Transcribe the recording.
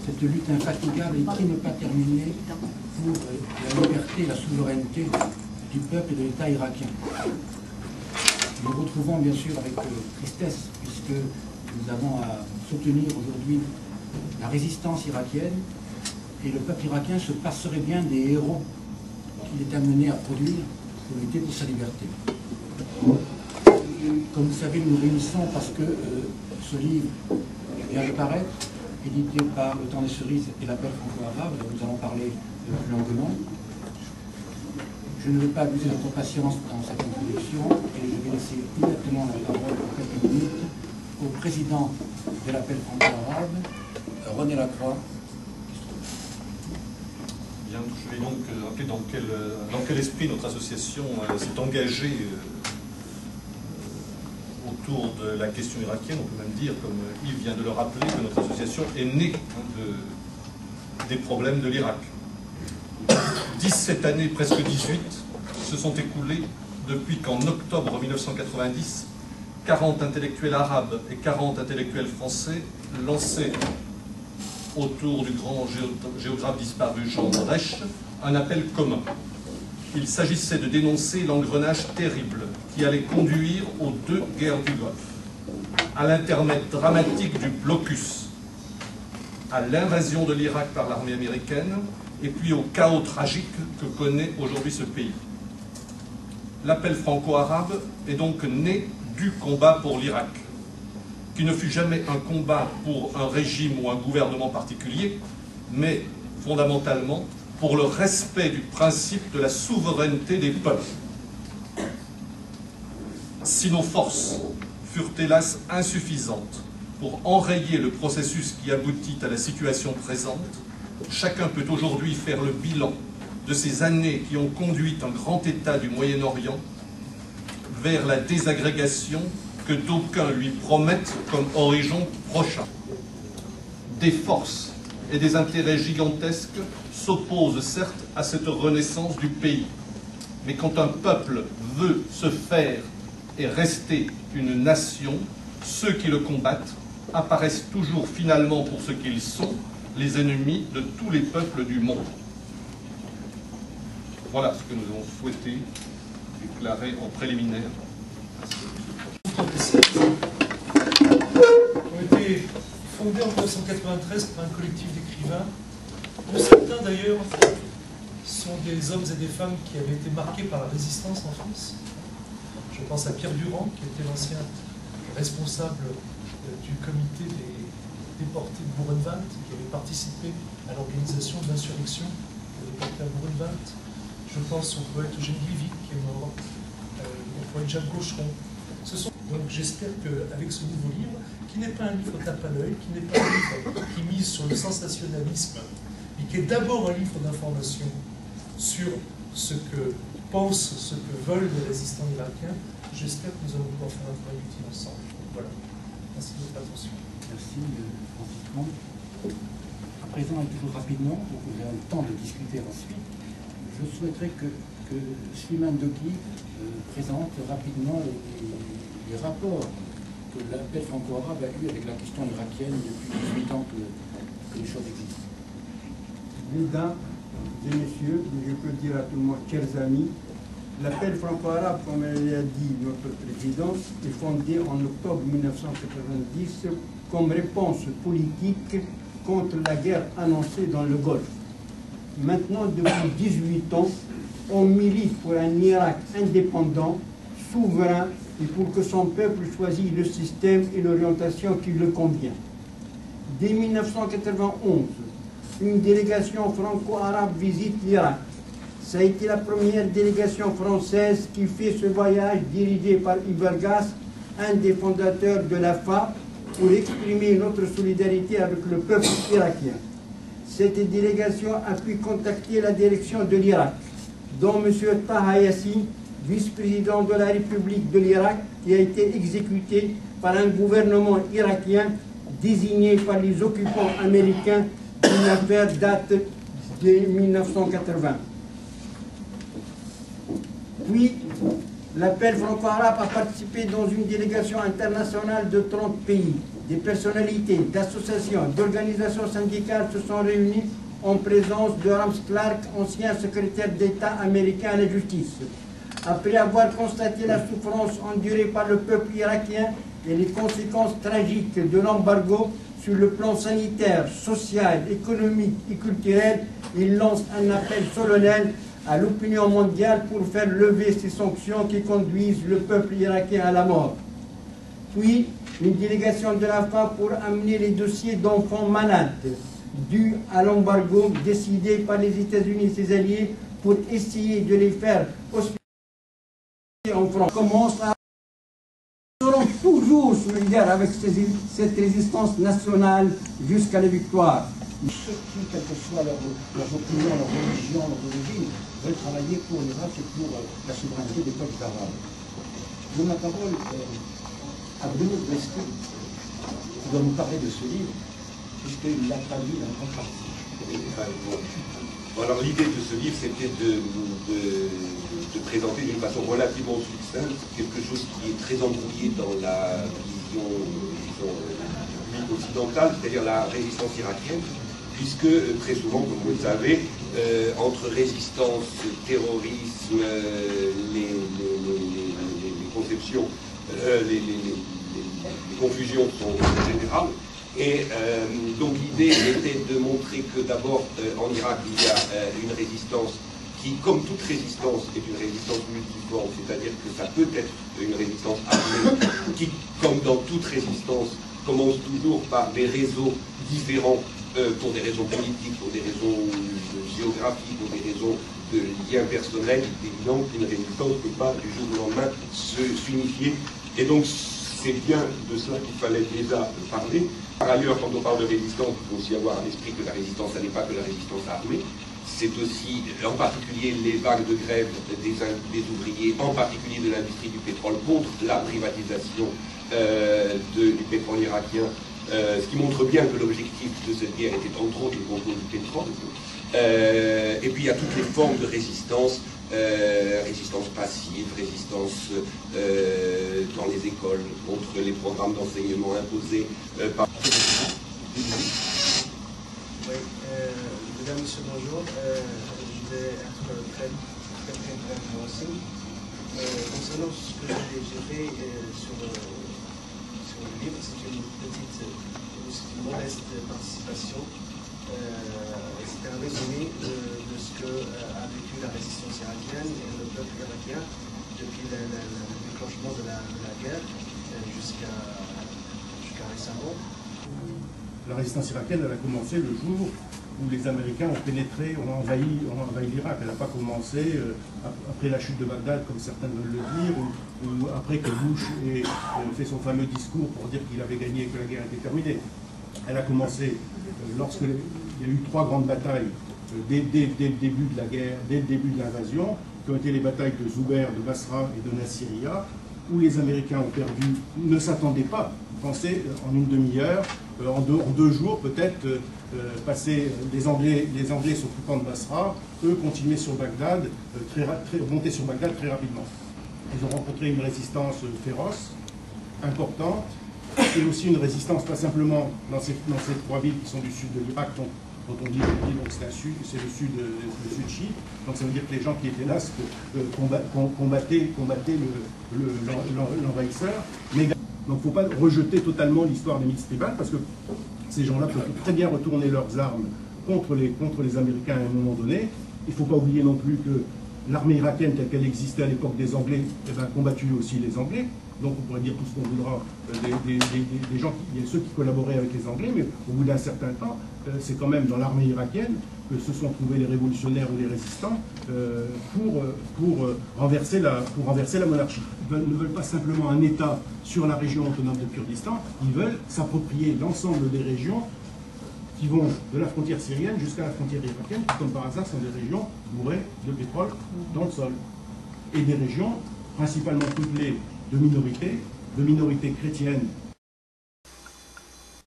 cette lutte infatigable et qui n'est pas terminée pour la liberté et la souveraineté du peuple et de l'État irakien. Nous nous retrouvons bien sûr avec tristesse, puisque nous avons à soutenir aujourd'hui la résistance irakienne, et le peuple irakien se passerait bien des héros qu'il est amené à produire pour lutter pour sa liberté. Comme vous savez, nous nous réunissons parce que ce livre vient de paraître, édité par Le Temps des Cerises et l'Appel franco-arabe, dont nous allons parler plus longuement. Je ne vais pas abuser de votre patience dans cette introduction et je vais laisser immédiatement la parole pour quelques minutes au président de l'Appel franco-arabe, René Lacroix. Bien, je vais donc rappeler dans quel esprit notre association s'est engagée autour de la question irakienne. On peut même dire, comme Yves vient de le rappeler, que notre association est née des problèmes de l'Irak. 17 années, presque 18, se sont écoulées depuis qu'en octobre 1990, 40 intellectuels arabes et 40 intellectuels français lançaient autour du grand géographe disparu Jean Drèche un appel commun. Il s'agissait de dénoncer l'engrenage terrible qui allait conduire aux deux guerres du Golfe, à l'intermède dramatique du blocus, à l'invasion de l'Irak par l'armée américaine, et puis au chaos tragique que connaît aujourd'hui ce pays. L'appel franco-arabe est donc né du combat pour l'Irak, qui ne fut jamais un combat pour un régime ou un gouvernement particulier, mais fondamentalement pour le respect du principe de la souveraineté des peuples. Si nos forces furent hélas insuffisantes pour enrayer le processus qui aboutit à la situation présente, chacun peut aujourd'hui faire le bilan de ces années qui ont conduit un grand État du Moyen-Orient vers la désagrégation que d'aucuns lui promettent comme horizon prochain. Des forces et des intérêts gigantesques s'opposent certes à cette renaissance du pays, mais quand un peuple veut se faire et rester une nation, ceux qui le combattent apparaissent toujours finalement pour ce qu'ils sont, les ennemis de tous les peuples du monde. Voilà ce que nous avons souhaité déclarer en préliminaire. Ont été fondés en 1993 par un collectif d'écrivains, dont certains d'ailleurs sont des hommes et des femmes qui avaient été marqués par la résistance en France. Je pense à Pierre Durand, qui était l'ancien responsable du comité des déportés de Buchenwald, qui avait participé à l'organisation de l'insurrection des déportés à Buchenwald. Je pense au poète Eugène Gliwick, qui est mort, au poète Jacques Gaucheron. Donc j'espère qu'avec ce nouveau livre, qui n'est pas un livre tape à l'œil, qui n'est pas un livre qui mise sur le sensationnalisme, mais qui est d'abord un livre d'information sur ce que pensent, ce que veulent les résistants irakiens, j'espère que nous allons pouvoir faire un travail utile ensemble. Voilà. Merci de votre attention. Merci, Francis Comte. À présent, et toujours rapidement, pour que vous ayez le temps de discuter ensuite, je souhaiterais que Slimane Dogui présente rapidement les rapports que l'appel franco-arabe a eu avec la question irakienne depuis 18 ans que les choses existent. Mesdames et messieurs, je peux dire à tout le monde, chers amis, l'appel franco-arabe, comme l'a dit notre président, est fondé en octobre 1990 comme réponse politique contre la guerre annoncée dans le Golfe. Maintenant, depuis 18 ans, on milite pour un Irak indépendant, souverain, et pour que son peuple choisisse le système et l'orientation qui le convient. Dès 1991, une délégation franco-arabe visite l'Irak. Ça a été la première délégation française qui fait ce voyage dirigé par Ibergas, un des fondateurs de l'AFA, pour exprimer notre solidarité avec le peuple irakien. Cette délégation a pu contacter la direction de l'Irak, dont M. Taha Yassin, vice-président de la République de l'Irak, qui a été exécuté par un gouvernement irakien désigné par les occupants américains. Une affaire date de 1980. Puis, l'appel franco-arabe a participé dans une délégation internationale de 30 pays. des personnalités, d'associations, d'organisations syndicales se sont réunies en présence de Rams Clark, ancien secrétaire d'État américain à la justice. Après avoir constaté la souffrance endurée par le peuple irakien et les conséquences tragiques de l'embargo sur le plan sanitaire, social, économique et culturel, il lance un appel solennel à l'opinion mondiale pour faire lever ces sanctions qui conduisent le peuple irakien à la mort. Puis, une délégation de la FA pour amener les dossiers d'enfants malades dus à l'embargo décidé par les États-Unis et ses alliés pour essayer de les faire hospitaliser en France. Commence à seront toujours solidaires avec cette résistance nationale jusqu'à la victoire. Ceux qui, quelle que soit leur opinion, leur religion, leur origine, veulent travailler pour l'Irak et pour la souveraineté des peuples arabes. Je donne la parole à Bruno Bresky, qui doit nous parler de ce livre, puisqu'il l'a traduit en grande partie. Bon, alors l'idée de ce livre, c'était de présenter d'une façon relativement succincte quelque chose qui est très embrouillé dans la vision, disons, occidentale, c'est-à-dire la résistance irakienne, puisque très souvent, comme vous le savez, entre résistance, terrorisme, les conceptions, les confusions sont générales. Et donc l'idée était de montrer que d'abord en Irak il y a une résistance qui, comme toute résistance, est une résistance multiforme, c'est-à-dire que ça peut être une résistance armée qui, comme dans toute résistance, commence toujours par des réseaux différents pour des raisons politiques, pour des raisons géographiques, pour des raisons de liens personnels. Il est évident qu'une résistance ne peut pas du jour au lendemain s'unifier. Et donc c'est bien de cela qu'il fallait déjà parler. Par ailleurs, quand on parle de résistance, il faut aussi avoir à l'esprit que la résistance, ça n'est pas que la résistance armée. C'est aussi, en particulier, les vagues de grève des ouvriers, en particulier de l'industrie du pétrole, contre la privatisation du pétrole irakien, ce qui montre bien que l'objectif de cette guerre était entre autres le contrôle du pétrole. Et puis il y a toutes les formes de résistance, résistance passive, résistance dans les écoles, contre les programmes d'enseignement imposés par... Oui, mesdames, messieurs, bonjour. Je vais être très bref aussi. Concernant ce que j'ai fait sur le livre, c'est une modeste participation. C'est un résumé de ce que a vécu la résistance irakienne et le peuple irakien depuis le déclenchement de la guerre jusqu'à récemment. La résistance irakienne, elle a commencé le jour où les Américains ont pénétré, ont envahi l'Irak. Elle n'a pas commencé après la chute de Bagdad, comme certains veulent le dire, ou après que Bush ait fait son fameux discours pour dire qu'il avait gagné et que la guerre était terminée. Elle a commencé lorsqu'il y a eu 3 grandes batailles dès le début de la guerre, dès le début de l'invasion, qui ont été les batailles de Zubair, de Basra et de Nasiriyah, où les Américains ont perdu, ne s'attendaient pas, pensaient en une demi-heure, en deux jours peut-être, passer les Anglais s'occupant de Basra, eux continuer sur Bagdad, monter sur Bagdad très rapidement. Ils ont rencontré une résistance féroce, importante, et aussi une résistance pas simplement dans ces 3 villes qui sont du sud de l'Irak, dont on dit donc c'est le sud chiite, donc ça veut dire que les gens qui étaient là combattaient l'envahisseur. Mais donc il ne faut pas rejeter totalement l'histoire des milices tribales, parce que ces gens-là peuvent très bien retourner leurs armes contre les Américains à un moment donné. Il ne faut pas oublier non plus que l'armée irakienne telle qu'elle existait à l'époque des Anglais combattu aussi les Anglais. Donc on pourrait dire tout ce qu'on voudra des gens, il y a ceux qui collaboraient avec les Anglais, mais au bout d'un certain temps, c'est quand même dans l'armée irakienne que se sont trouvés les révolutionnaires ou les résistants pour renverser la monarchie. Ils ne veulent pas simplement un État sur la région autonome de Kurdistan, ils veulent s'approprier l'ensemble des régions qui vont de la frontière syrienne jusqu'à la frontière irakienne, qui comme par hasard sont des régions bourrées de pétrole dans le sol. Et des régions principalement peuplées de minorités chrétiennes